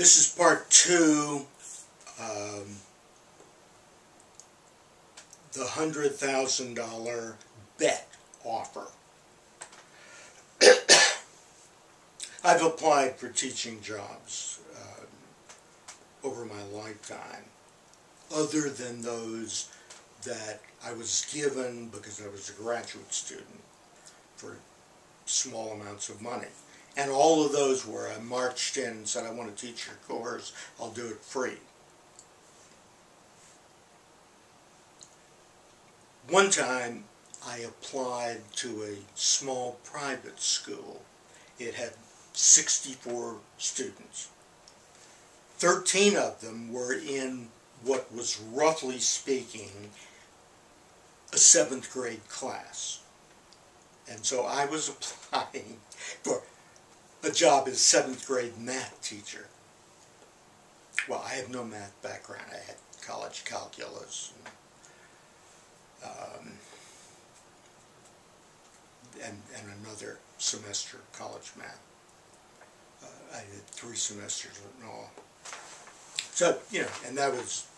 This is part 2, the $100,000 bet offer. I've applied for teaching jobs over my lifetime, other than those that I was given because I was a graduate student for small amounts of money. And all of those where I marched in and said, I want to teach your course, I'll do it free. One time I applied to a small private school. It had 64 students. 13 of them were in what was, roughly speaking, a 7th grade class. And so I was applying for a job as 7th grade math teacher. Well, I have no math background. I had college calculus and another semester of college math. I did 3 semesters in all. So, you know, and that was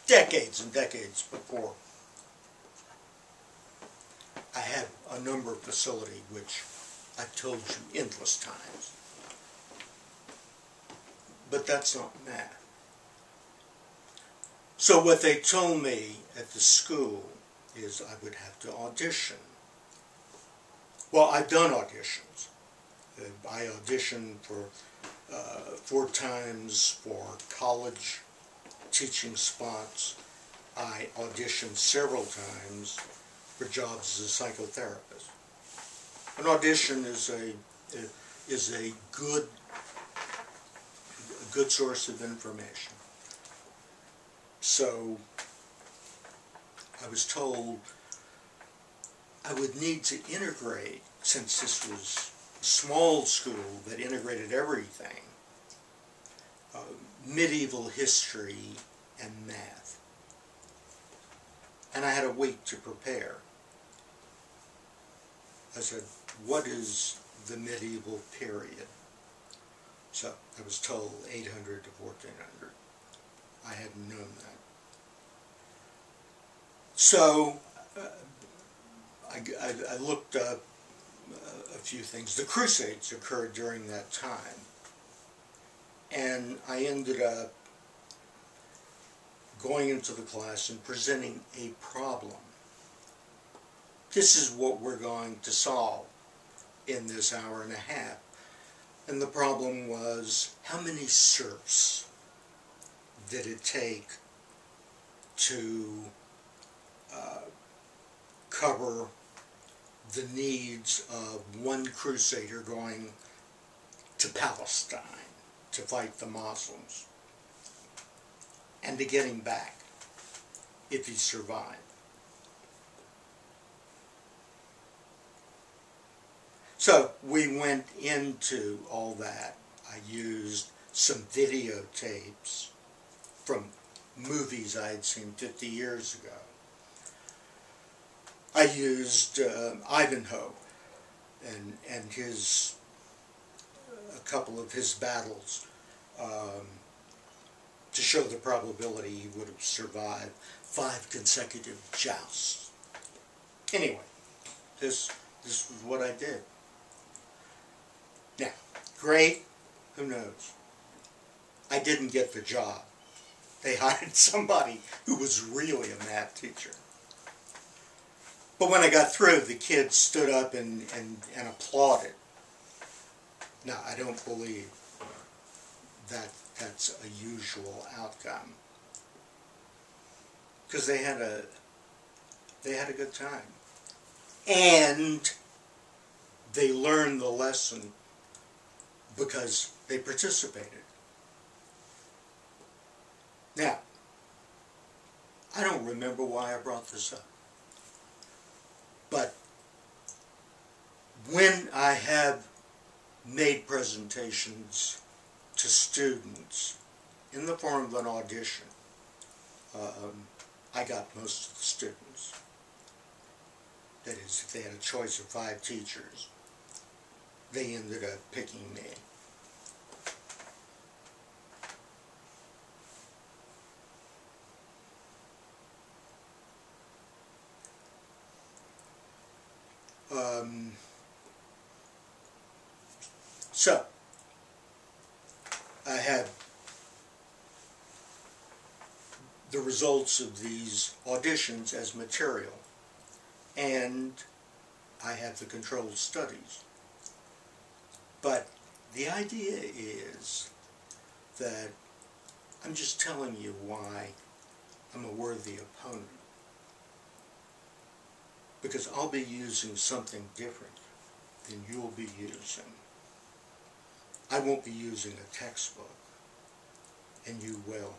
decades and decades before I had a number facility, which I've told you endless times. But that's not math. So what they told me at the school is I would have to audition. Well, I've done auditions. I auditioned for 4 times for college teaching spots. I auditioned several times for jobs as a psychotherapist. An audition is a good source of information. So I was told I would need to integrate, since this was a small school that integrated everything, medieval history and math. And I had a week to prepare. I said, what is the medieval period? So I was told 800 to 1400. I hadn't known that. So I looked up a few things. The Crusades occurred during that time. And I ended up going into the class and presenting a problem. This is what we're going to solve in this hour and a half. And the problem was, how many serfs did it take to cover the needs of one crusader going to Palestine to fight the Muslims, and to get him back if he survived? So we went into all that. I used some videotapes from movies I had seen 50 years ago. I used Ivanhoe and his a couple of his battles to show the probability he would have survived 5 consecutive jousts. Anyway, this was what I did. Now, great, who knows? I didn't get the job. They hired somebody who was really a math teacher. But when I got through, the kids stood up and applauded. Now, I don't believe that that's a usual outcome, because they had a good time, and they learned the lesson because they participated. Now, I don't remember why I brought this up, but when I have made presentations to students in the form of an audition, I got most of the students. That is, if they had a choice of 5 teachers, they ended up picking me. So, I have the results of these auditions as material, and I have the controlled studies. But the idea is that I'm just telling you why I'm a worthy opponent. Because I'll be using something different than you'll be using. I won't be using a textbook, and you will.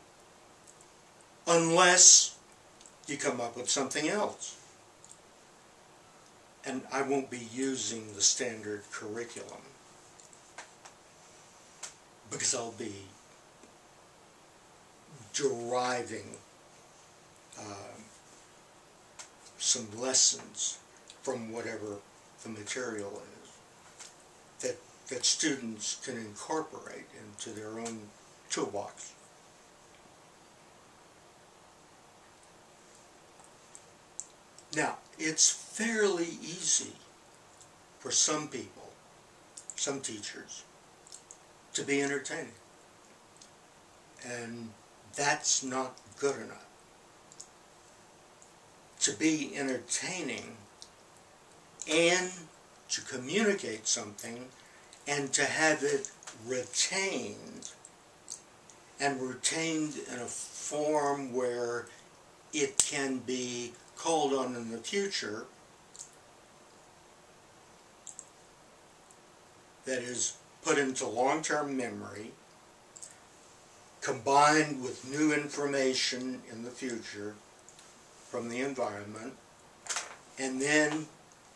Unless you come up with something else. And I won't be using the standard curriculum, because I'll be deriving some lessons from whatever the material is that students can incorporate into their own toolbox. Now, it's fairly easy for some people, some teachers, to be entertaining. And that's not good enough. To be entertaining and to communicate something and to have it retained, and retained in a form where it can be called on in the future, that is put into long-term memory, combined with new information in the future from the environment, and then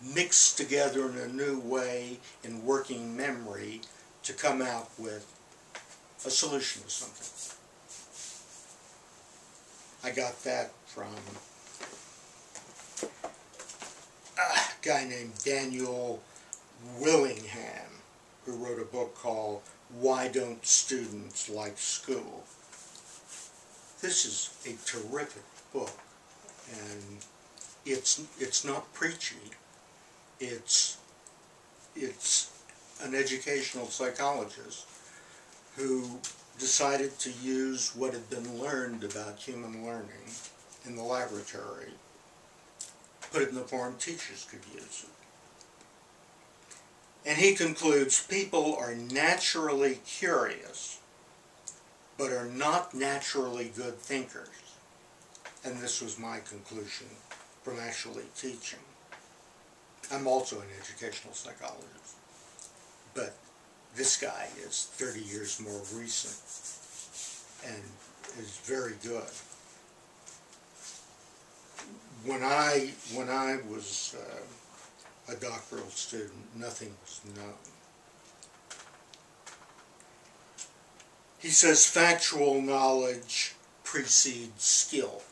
mixed together in a new way in working memory to come out with a solution to something. I got that from a guy named Daniel Willingham, who wrote a book called Why Don't Students Like School? This is a terrific book, and it's not preachy. It's an educational psychologist who decided to use what had been learned about human learning in the laboratory, put it in the form teachers could use it. And he concludes, people are naturally curious, but are not naturally good thinkers. And this was my conclusion from actually teaching. I'm also an educational psychologist, but this guy is 30 years more recent and is very good. When I was a doctoral student, nothing was known. He says factual knowledge precedes skill.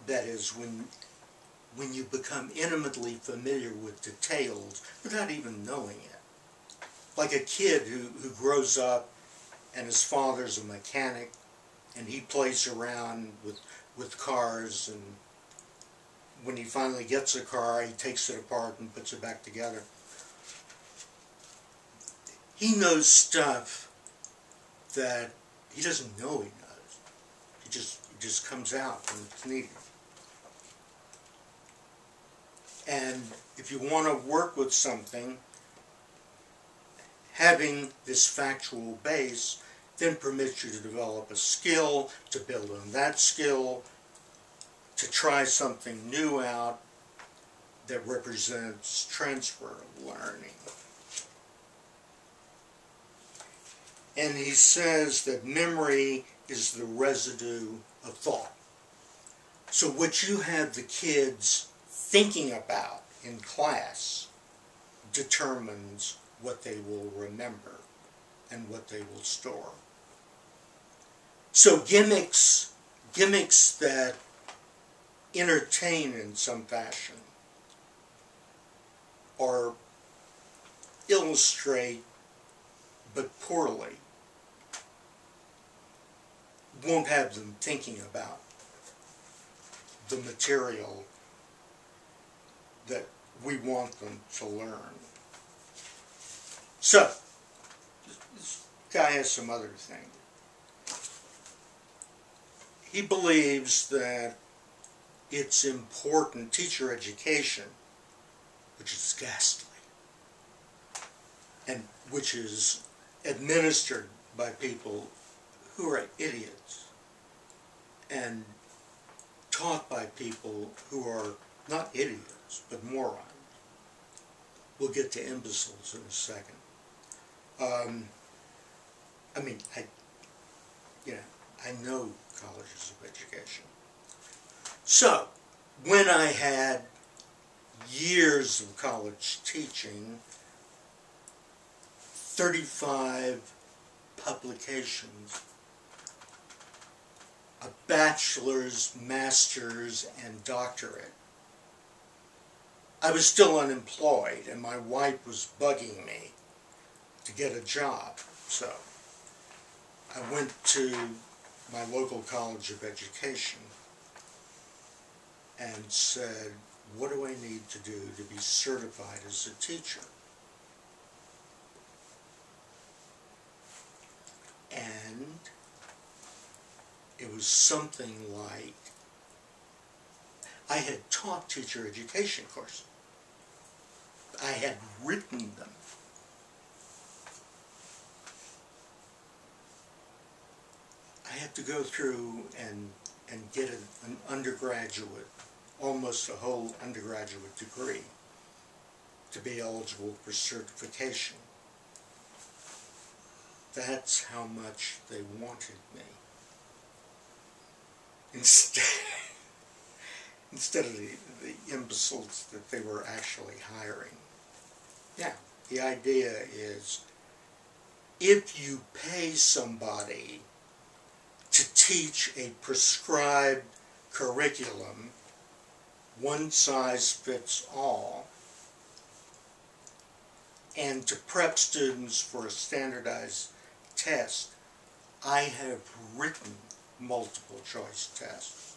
That is, when you become intimately familiar with details without even knowing it. Like a kid who grows up and his father's a mechanic and he plays around with cars, and when he finally gets a car, he takes it apart and puts it back together. He knows stuff that he doesn't know he knows. It just comes out when it's needed. And if you want to work with something, having this factual base then permits you to develop a skill, to build on that skill, to try something new out that represents transfer of learning. And he says that memory is the residue of thought. So what you have the kids thinking about in class determines what they will remember and what they will store. So gimmicks that entertain in some fashion or illustrate but poorly won't have them thinking about the material that we want them to learn. So, this guy has some other things. He believes that it's important, teacher education, which is ghastly, and which is administered by people who are idiots, and taught by people who are not idiots, but morons. We'll get to imbeciles in a second. I know colleges of education. So, when I had years of college teaching, 35 publications, a bachelor's, master's, and doctorate, I was still unemployed, and my wife was bugging me to get a job. So I went to my local college of education and said, what do I need to do to be certified as a teacher? And it was something like, I had taught teacher education courses. I had written them. I had to go through and get an undergraduate, almost a whole undergraduate degree, to be eligible for certification. That's how much they wanted me. Instead of the imbeciles that they were actually hiring. Now, the idea is, if you pay somebody to teach a prescribed curriculum, one size fits all, and to prep students for a standardized test, I have written multiple choice tests.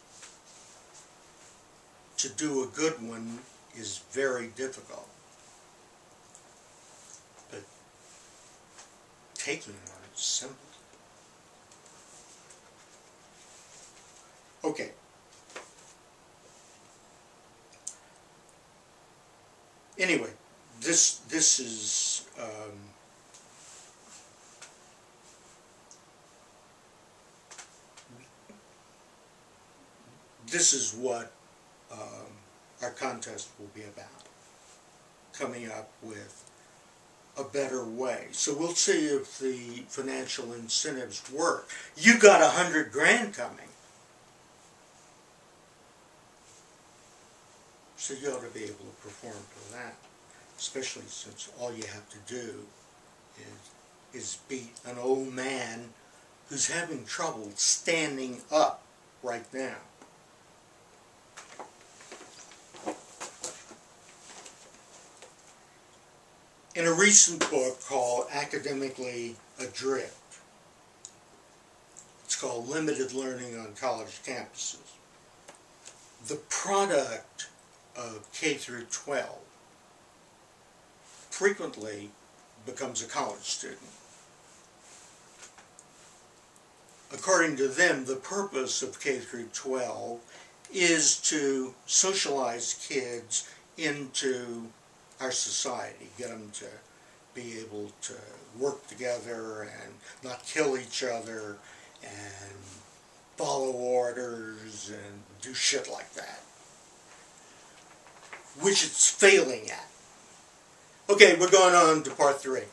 To do a good one is very difficult, but taking one is simple. Okay. Anyway, this is this is what our contest will be about, coming up with a better way. So we'll see if the financial incentives work. You got $100 grand coming. So you ought to be able to perform for that, especially since all you have to do is beat an old man who's having trouble standing up right now. In a recent book called Academically Adrift, it's called Limited Learning on College Campuses, the product of K through 12 frequently becomes a college student. According to them, the purpose of K through 12 is to socialize kids into our society, get them to be able to work together and not kill each other and follow orders and do shit like that, which it's failing at. Okay, we're going on to part 3.